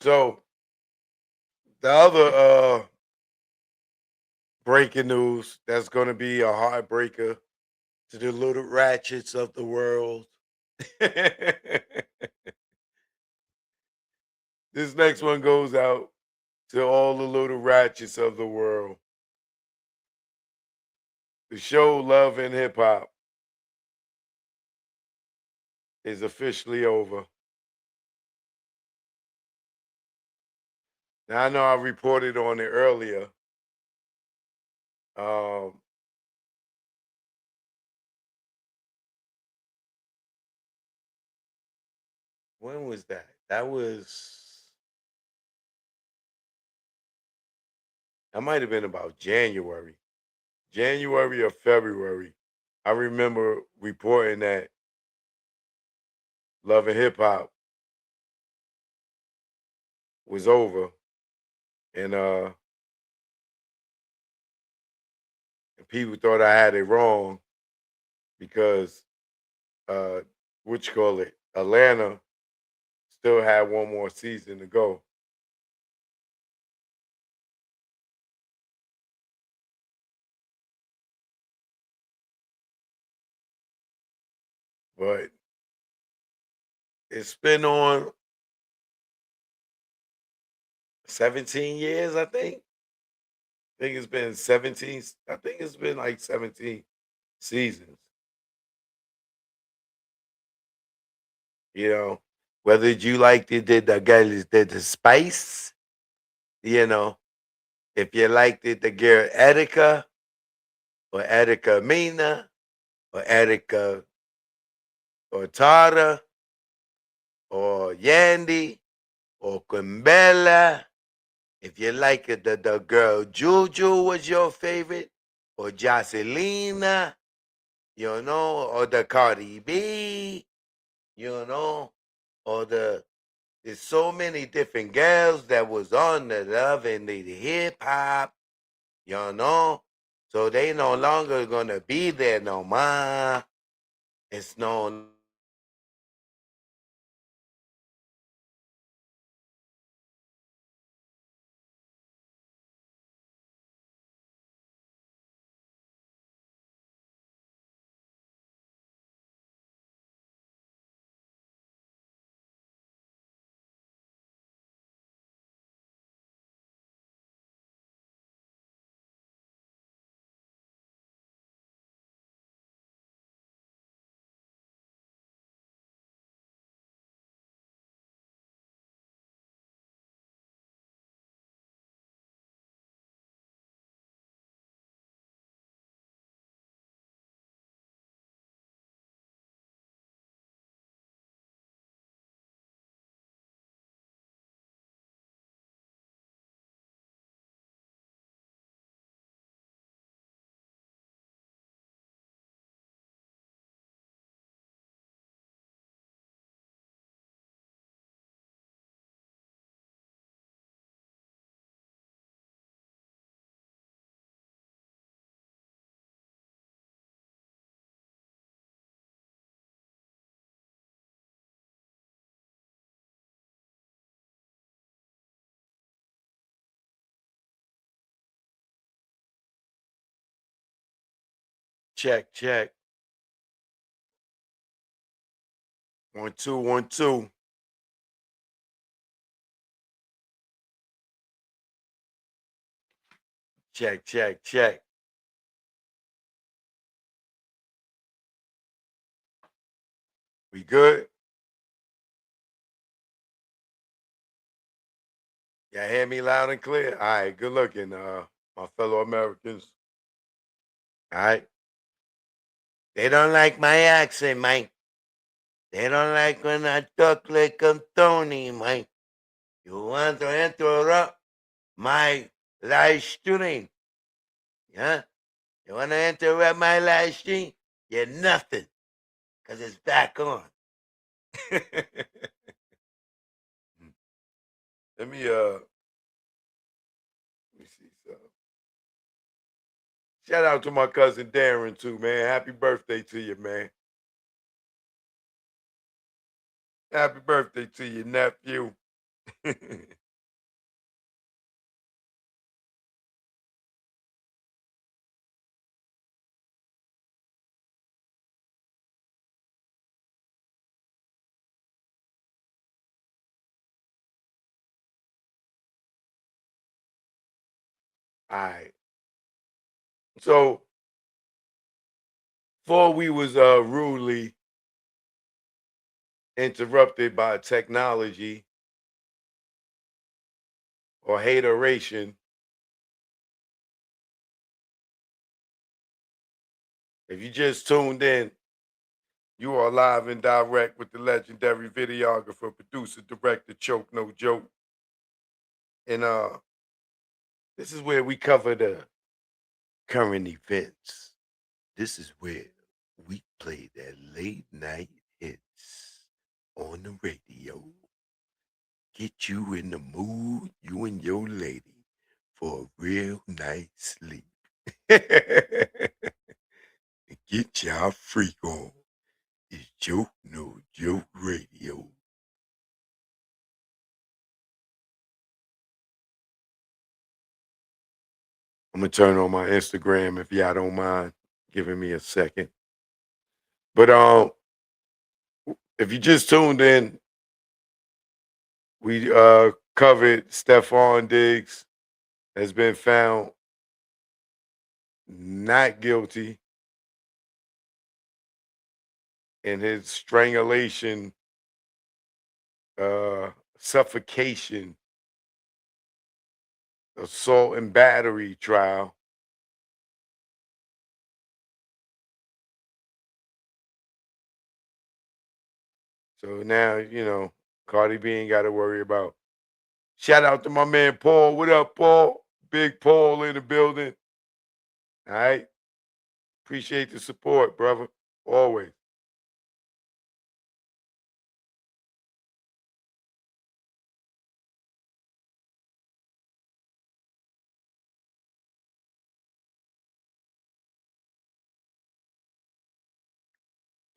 So the other breaking news that's going to be a heartbreaker to the little ratchets of the world. This next one goes out to all the little ratchets of the world. The show Love and Hip Hop is officially over. Now I know I reported on it earlier. Um, when was that? That might have been about January or February. I remember reporting that Love and Hip Hop was over, and people thought I had it wrong because what you call it, Atlanta still had one more season to go. But it's been on 17 years, I think. I think it's been 17. I think it's been like 17 seasons. You know, whether you liked it, the girl did the spice, you know, if you liked it, the girl Erica or Erica Mina or Erica or Tara or Yandy or Quimbella. If you like it, the girl Juju was your favorite, or Jocelina, or the Cardi B, or there's so many different girls that was on the Love and the Hip Hop, you know. So they no longer gonna be there no more. It's no check, check. 1 2 1 2. Check, check, check. We good? Y'all hear me loud and clear? All right, good looking, my fellow Americans. All right. They don't like my accent, Mike. They don't like when I talk like I'm Tony, Mike. You want to interrupt my live stream? Yeah? You want to interrupt my live stream? You're nothing, because it's back on. Let me see something. Shout out to my cousin Darren too, man. Happy birthday to you, man. Happy birthday to your nephew. Alright. So, before we was, rudely interrupted by technology or hateration, if you just tuned in, you are live and direct with the legendary videographer, producer, director, Choke No Joke. And this is where we cover the current events. This is where we play that late night hits on the radio. Get you in the mood, you and your lady, for a real night sleep. Get y'all freak on. It's Joke No Joke Radio. I'm gonna turn on my Instagram if y'all don't mind giving me a second. But if you just tuned in, we covered Stephon Diggs has been found not guilty in his strangulation, suffocation, assault and battery trial. So now, Cardi B ain't got to worry about. Shout out to my man Paul. What up, Paul? Big Paul in the building. All right. Appreciate the support, brother. Always.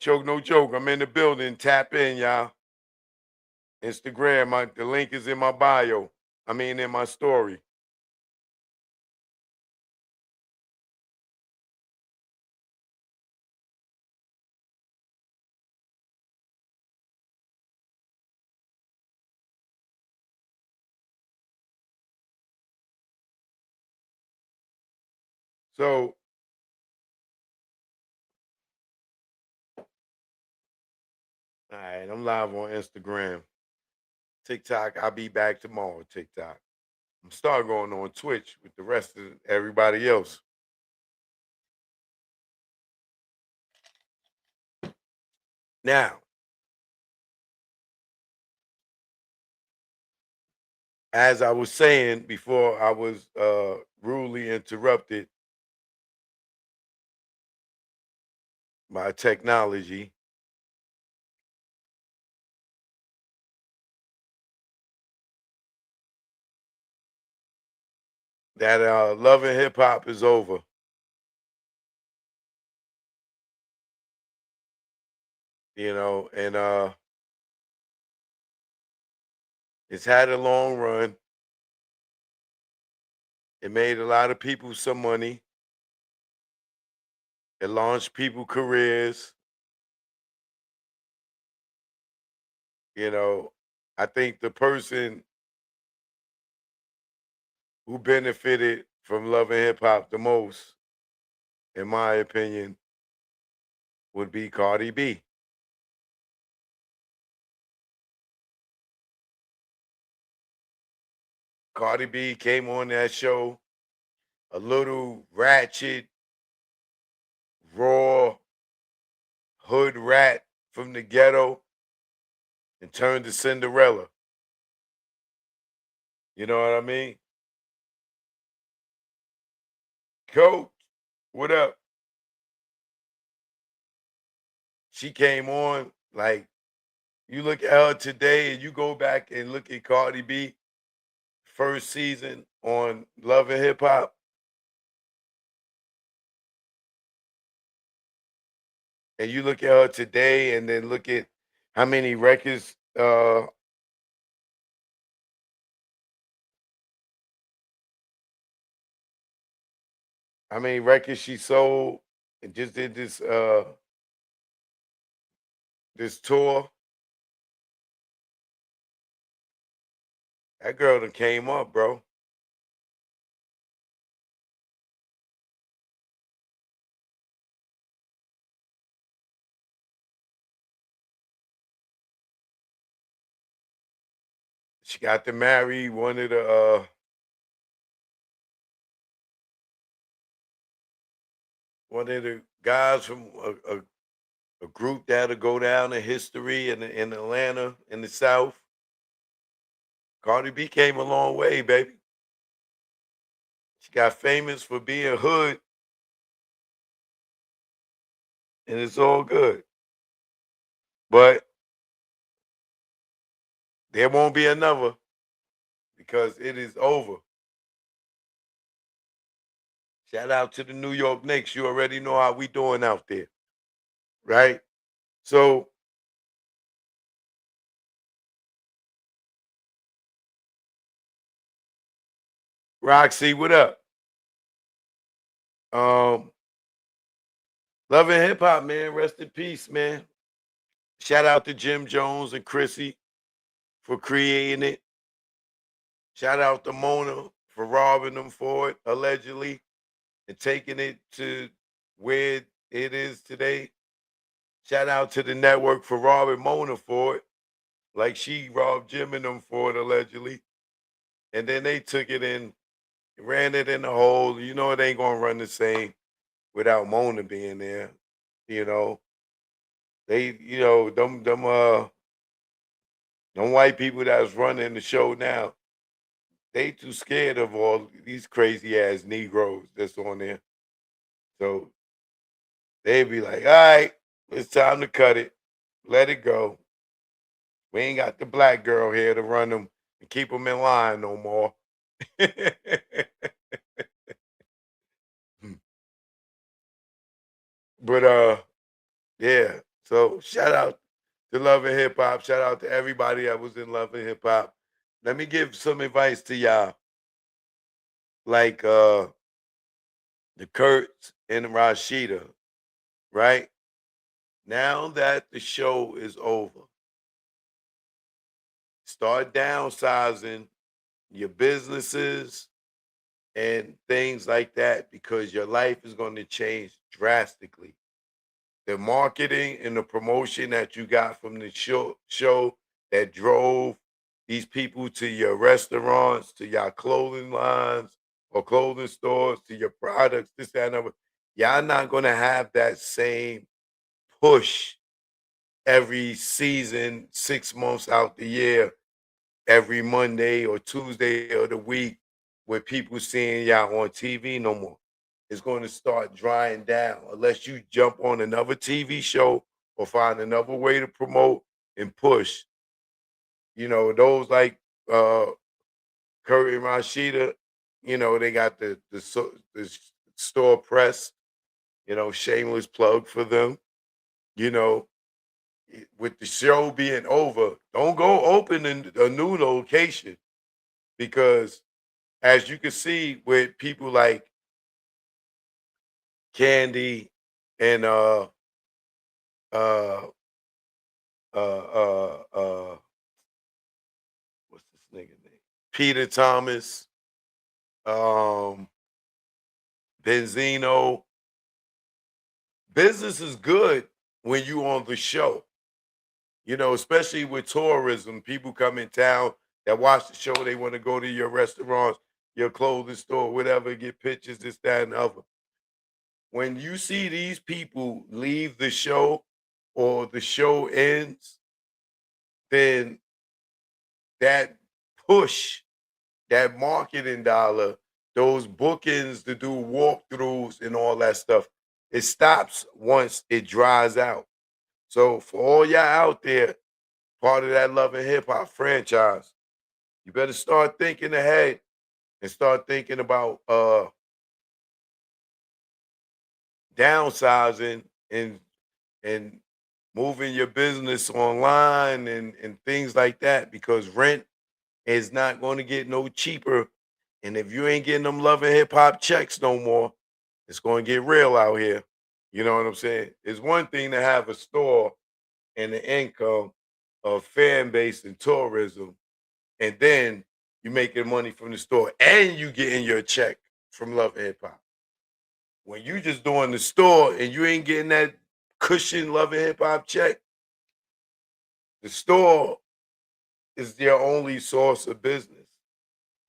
Joke, no joke. I'm in the building. Tap in, y'all. Instagram. The link is in my bio. I mean, in my story. So, all right, I'm live on Instagram. TikTok, I'll be back tomorrow, TikTok. I'm start going on Twitch with the rest of everybody else. Now, as I was saying before I was rudely interrupted by technology, that love and hip hop is over. And it's had a long run. It made a lot of people some money. It launched people careers. You know, I think the person who benefited from love and hip hop the most, in my opinion, would be Cardi B. Cardi B came on that show a little ratchet, raw, hood rat from the ghetto and turned to Cinderella. You know what I mean? Coach, what up? She came on like you look at her today and you go back and look at Cardi B first season on Love and Hip Hop, and you look at her today and then look at how many records I mean, records she sold and just did this tour. That girl that came up, bro. She got to marry one of the guys from a group that'll go down in history in Atlanta in the South. Cardi B came a long way, baby. She got famous for being hood, and it's all good. But there won't be another because it is over. Shout out to the New York Knicks. You already know how we doing out there, right? So, Roxy, what up? Um, Love and hip hop, man. Rest in peace, man. Shout out to Jim Jones and Chrissy for creating it. Shout out to Mona for robbing them for it, allegedly, and taking it to where it is today. Shout out to the network for robbing Mona for it, like she robbed Jim and them for it, allegedly. And then they took it and ran it in the hole. You know it ain't gonna run the same without Mona being there. You know, them white people that's running the show now, they too scared of all these crazy ass Negroes that's on there. So they be like, all right, it's time to cut it. Let it go. We ain't got the black girl here to run them and keep them in line no more. but yeah. So shout out to Love and Hip Hop. Shout out to everybody that was in Love and Hip Hop. Let me give some advice to y'all. Like the Kurtz and Rashida, right? Now that the show is over, start downsizing your businesses and things like that because your life is going to change drastically. The marketing and the promotion that you got from the show that drove these people to your restaurants, to your clothing lines or clothing stores, to your products, this, that, and other. Y'all not going to have that same push every season, 6 months out the year, every Monday or Tuesday of the week, with people seeing y'all on TV no more. It's going to start drying down unless you jump on another TV show or find another way to promote and push. Those like uh Curry and Rashida, they got the store press, shameless plug for them, you know, with the show being over, don't go open in a new location because, as you can see, with people like Candy and uh, uh, uh, what's this nigga name? Peter Thomas, um, Benzino. Business is good when you on the show. Especially with tourism, people come in town that watch the show. They want to go to your restaurants, your clothing store, whatever, get pictures, this, that, and the other. When you see these people leave the show or the show ends, then that push, that marketing dollar, those bookings to do walkthroughs and all that stuff, it stops once it dries out. So for all y'all out there, part of that Love and Hip Hop franchise, you better start thinking ahead and start thinking about downsizing and moving your business online and things like that because rent is not going to get no cheaper. And if you ain't getting them Love and Hip Hop checks no more, It's going to get real out here. You know what I'm saying? It's one thing to have a store and the income of fan base and tourism, and then you making money from the store and you getting your check from Love and Hip Hop. When you just doing the store and you ain't getting that cushion Love and Hip Hop check, the store is their only source of business.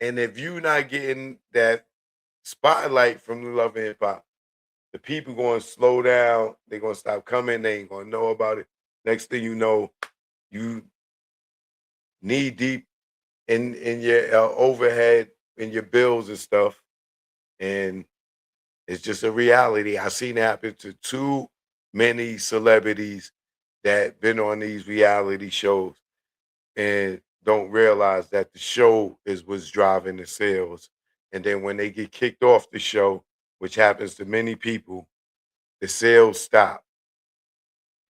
And if you not getting that spotlight from the Love and Hip Hop, the people going to slow down. They're going to stop coming. They ain't going to know about it. Next thing you know, you knee deep in your overhead, in your bills and stuff. And it's just a reality. I've seen it happen to too many celebrities that been on these reality shows and don't realize that the show is what's driving the sales. And then when they get kicked off the show, which happens to many people, the sales stop.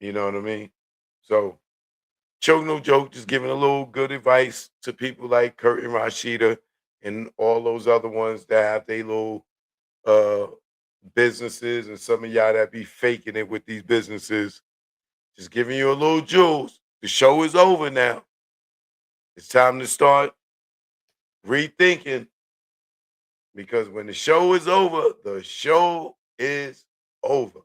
You know what I mean? So, choke no joke, just giving a little good advice to people like Kurt and Rashida and all those other ones that have their little uh businesses, and some of y'all that be faking it with these businesses. Just giving you a little juice. The show is over now. It's time to start rethinking, because when the show is over, the show is over.